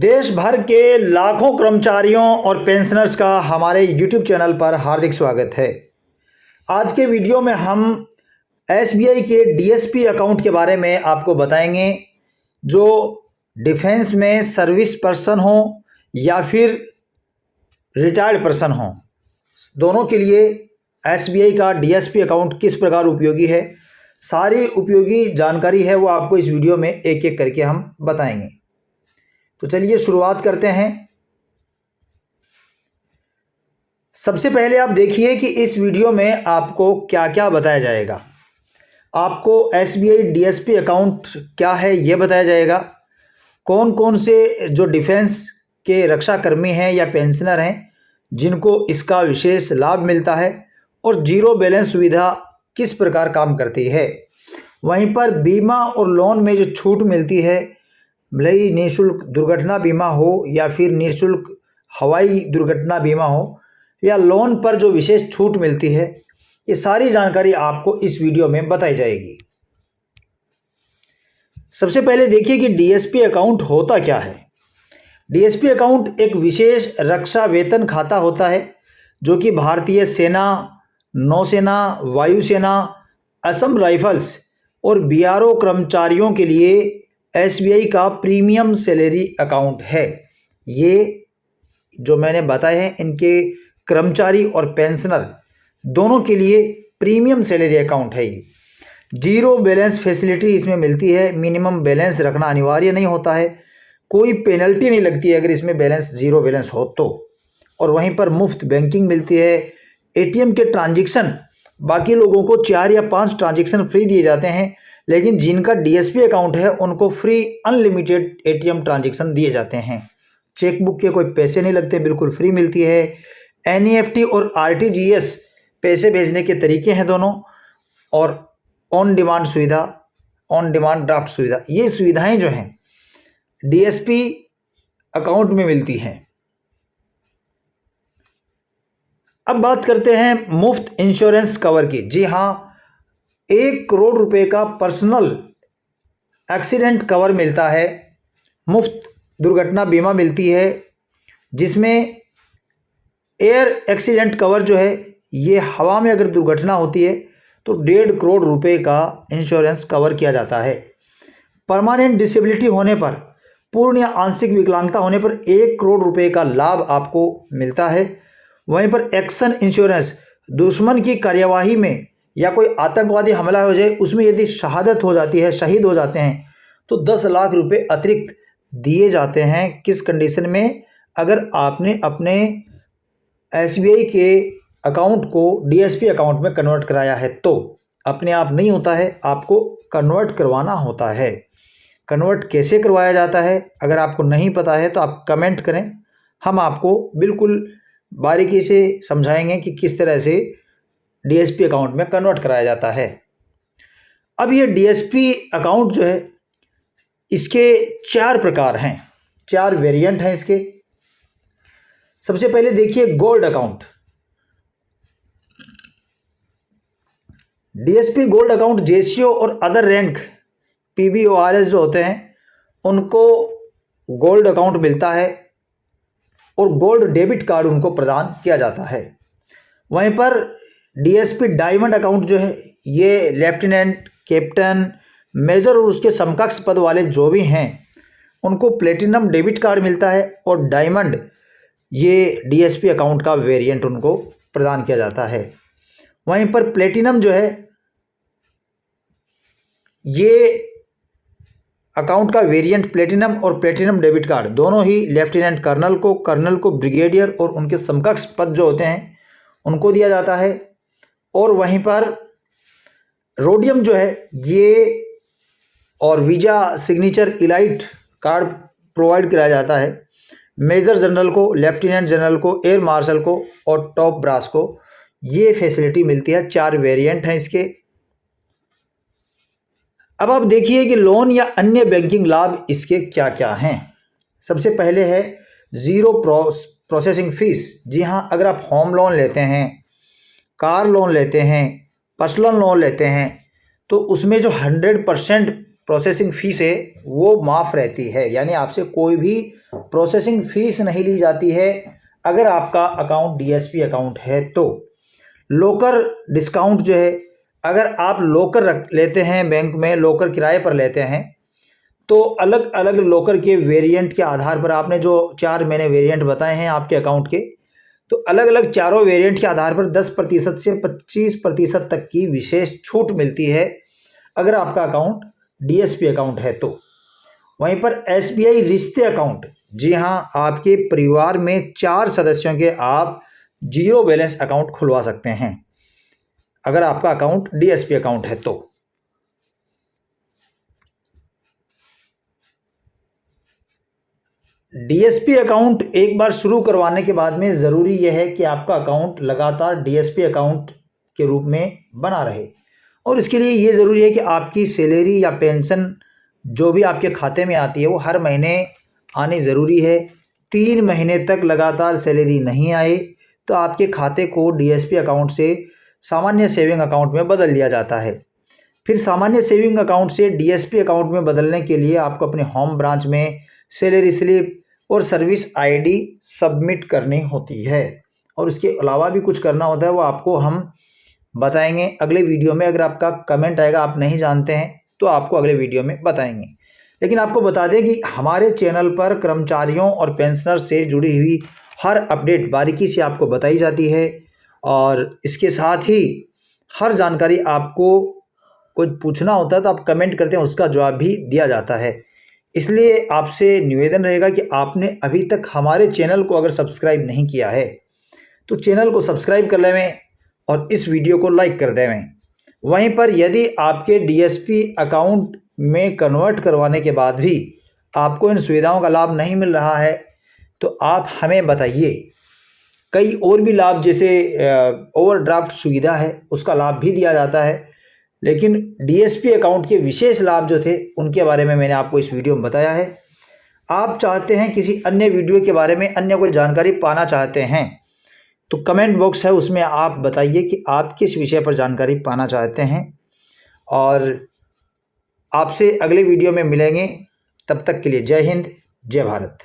देश भर के लाखों कर्मचारियों और पेंशनर्स का हमारे YouTube चैनल पर हार्दिक स्वागत है। आज के वीडियो में हम SBI के DSP अकाउंट के बारे में आपको बताएंगे, जो डिफेंस में सर्विस पर्सन हो या फिर रिटायर्ड पर्सन हो, दोनों के लिए SBI का DSP अकाउंट किस प्रकार उपयोगी है। सारी उपयोगी जानकारी है वो आपको इस वीडियो में एक एक करके हम बताएंगे। तो चलिए शुरुआत करते हैं। सबसे पहले आप देखिए कि इस वीडियो में आपको क्या क्या बताया जाएगा। आपको SBI DSP अकाउंट क्या है ये बताया जाएगा, कौन कौन से जो डिफेंस के रक्षाकर्मी हैं या पेंशनर हैं जिनको इसका विशेष लाभ मिलता है, और जीरो बैलेंस सुविधा किस प्रकार काम करती है। वहीं पर बीमा और लोन में जो छूट मिलती है, भले ही निःशुल्क दुर्घटना बीमा हो या फिर निःशुल्क हवाई दुर्घटना बीमा हो, या लोन पर जो विशेष छूट मिलती है, ये सारी जानकारी आपको इस वीडियो में बताई जाएगी। सबसे पहले देखिए कि DSP अकाउंट होता क्या है। DSP अकाउंट एक विशेष रक्षा वेतन खाता होता है जो कि भारतीय सेना, नौसेना, वायुसेना, असम राइफल्स और BRO कर्मचारियों के लिए SBI का प्रीमियम सैलरी अकाउंट है। ये जो मैंने बताए हैं, इनके कर्मचारी और पेंशनर दोनों के लिए प्रीमियम सैलरी अकाउंट है। ये जीरो बैलेंस फैसिलिटी इसमें मिलती है। मिनिमम बैलेंस रखना अनिवार्य नहीं होता है, कोई पेनल्टी नहीं लगती है अगर इसमें बैलेंस जीरो बैलेंस हो तो। और वहीं पर मुफ्त बैंकिंग मिलती है। ATM के ट्रांजैक्शन बाकी लोगों को 4 या 5 ट्रांजैक्शन फ्री दिए जाते हैं, लेकिन जिनका DSP अकाउंट है उनको फ्री अनलिमिटेड ATM ट्रांजैक्शन दिए जाते हैं। चेकबुक के कोई पैसे नहीं लगते, बिल्कुल फ्री मिलती है। NEFT और RTGS पैसे भेजने के तरीके हैं दोनों, और ऑन डिमांड सुविधा, ऑन डिमांड ड्राफ्ट सुविधा, ये सुविधाएं जो हैं DSP अकाउंट में मिलती हैं। अब बात करते हैं मुफ्त इंश्योरेंस कवर की। जी हाँ, 1 करोड़ रुपए का पर्सनल एक्सीडेंट कवर मिलता है। मुफ्त दुर्घटना बीमा मिलती है, जिसमें एयर एक्सीडेंट कवर जो है, ये हवा में अगर दुर्घटना होती है तो 1.5 करोड़ रुपए का इंश्योरेंस कवर किया जाता है। परमानेंट डिसेबिलिटी होने पर, पूर्ण या आंशिक विकलांगता होने पर 1 करोड़ रुपए का लाभ आपको मिलता है। वहीं पर एक्शन इंश्योरेंस, दुश्मन की कार्यवाही में या कोई आतंकवादी हमला हो जाए, उसमें यदि शहादत हो जाती है, शहीद हो जाते हैं, तो 10 लाख रुपए अतिरिक्त दिए जाते हैं। किस कंडीशन में? अगर आपने अपने SBI के अकाउंट को DSP अकाउंट में कन्वर्ट कराया है तो। अपने आप नहीं होता है, आपको कन्वर्ट करवाना होता है। कन्वर्ट कैसे करवाया जाता है, अगर आपको नहीं पता है तो आप कमेंट करें, हम आपको बिल्कुल बारीकी से समझाएंगे कि किस तरह से DSP अकाउंट में कन्वर्ट कराया जाता है। अब ये DSP अकाउंट जो है, इसके 4 प्रकार हैं, 4 वेरिएंट हैं इसके। सबसे पहले देखिए gold account. DSP gold account JCO और अदर रैंक PBORS जो होते हैं, उनको गोल्ड अकाउंट मिलता है और गोल्ड डेबिट कार्ड उनको प्रदान किया जाता है। वहीं पर DSP डायमंड अकाउंट जो है, ये लेफ्टिनेंट, कैप्टन, मेजर और उसके समकक्ष पद वाले जो भी हैं उनको प्लेटिनम डेबिट कार्ड मिलता है, और डायमंड ये DSP अकाउंट का वेरिएंट उनको प्रदान किया जाता है। वहीं पर प्लेटिनम जो है, ये अकाउंट का वेरिएंट प्लेटिनम और प्लेटिनम डेबिट कार्ड दोनों ही लेफ्टिनेंट कर्नल को, कर्नल को ब्रिगेडियर और उनके समकक्ष पद जो होते हैं उनको दिया जाता है। और वहीं पर रोडियम जो है, ये और visa signature elite card provide कराया जाता है मेजर जनरल को, लेफ्टिनेंट जनरल को, एयर मार्शल को और टॉप ब्रास को। ये फैसिलिटी मिलती है। 4 वेरिएंट हैं इसके। अब आप देखिए कि लोन या अन्य बैंकिंग लाभ इसके क्या क्या हैं। सबसे पहले है ज़ीरो प्रोसेसिंग फीस। जी हाँ, अगर आप होम लोन लेते हैं, कार लोन लेते हैं, पर्सनल लोन लेते हैं, तो उसमें जो 100% प्रोसेसिंग फ़ीस है वो माफ़ रहती है, यानी आपसे कोई भी प्रोसेसिंग फ़ीस नहीं ली जाती है अगर आपका अकाउंट डीएसपी अकाउंट है तो। लॉकर डिस्काउंट जो है, अगर आप लॉकर रख लेते हैं बैंक में, लॉकर किराए पर लेते हैं तो अलग अलग लॉकर के वेरिएंट के आधार पर, आपने जो 4 मैंने वेरिएंट बताए हैं आपके अकाउंट के, तो अलग अलग चारों वेरिएंट के आधार पर 10% से 25% तक की विशेष छूट मिलती है अगर आपका अकाउंट डीएसपी अकाउंट है तो। वहीं पर एसबीआई रिश्ते अकाउंट, जी हाँ, आपके परिवार में 4 सदस्यों के आप जीरो बैलेंस अकाउंट खुलवा सकते हैं अगर आपका अकाउंट डीएसपी अकाउंट है तो। डीएसपी अकाउंट एक बार शुरू करवाने के बाद में ज़रूरी यह है कि आपका अकाउंट लगातार डीएसपी अकाउंट के रूप में बना रहे, और इसके लिए ये ज़रूरी है कि आपकी सैलरी या पेंशन जो भी आपके खाते में आती है वो हर महीने आनी ज़रूरी है। 3 महीने तक लगातार सैलरी नहीं आए तो आपके खाते को डीएसपी अकाउंट से सामान्य सेविंग अकाउंट में बदल दिया जाता है। फिर सामान्य सेविंग अकाउंट से डीएसपी अकाउंट में बदलने के लिए आपको अपने होम ब्रांच में सैलरी स्लिप और सर्विस आईडी सबमिट करनी होती है, और इसके अलावा भी कुछ करना होता है, वो आपको हम बताएंगे अगले वीडियो में। अगर आपका कमेंट आएगा आप नहीं जानते हैं तो आपको अगले वीडियो में बताएंगे। लेकिन आपको बता दें कि हमारे चैनल पर कर्मचारियों और पेंशनर से जुड़ी हुई हर अपडेट बारीकी से आपको बताई जाती है, और इसके साथ ही हर जानकारी आपको कुछ पूछना होता है तो आप कमेंट करते हैं, उसका जवाब भी दिया जाता है। इसलिए आपसे निवेदन रहेगा कि आपने अभी तक हमारे चैनल को अगर सब्सक्राइब नहीं किया है तो चैनल को सब्सक्राइब कर लेवें और इस वीडियो को लाइक कर देवें। वहीं पर यदि आपके डीएसपी अकाउंट में कन्वर्ट करवाने के बाद भी आपको इन सुविधाओं का लाभ नहीं मिल रहा है तो आप हमें बताइए। कई और भी लाभ, जैसे ओवरड्राफ्ट सुविधा है, उसका लाभ भी दिया जाता है, लेकिन डीएसपी अकाउंट के विशेष लाभ जो थे उनके बारे में मैंने आपको इस वीडियो में बताया है। आप चाहते हैं किसी अन्य वीडियो के बारे में अन्य कोई जानकारी पाना चाहते हैं तो कमेंट बॉक्स है, उसमें आप बताइए कि आप किस विषय पर जानकारी पाना चाहते हैं, और आपसे अगले वीडियो में मिलेंगे। तब तक के लिए जय हिंद, जय भारत।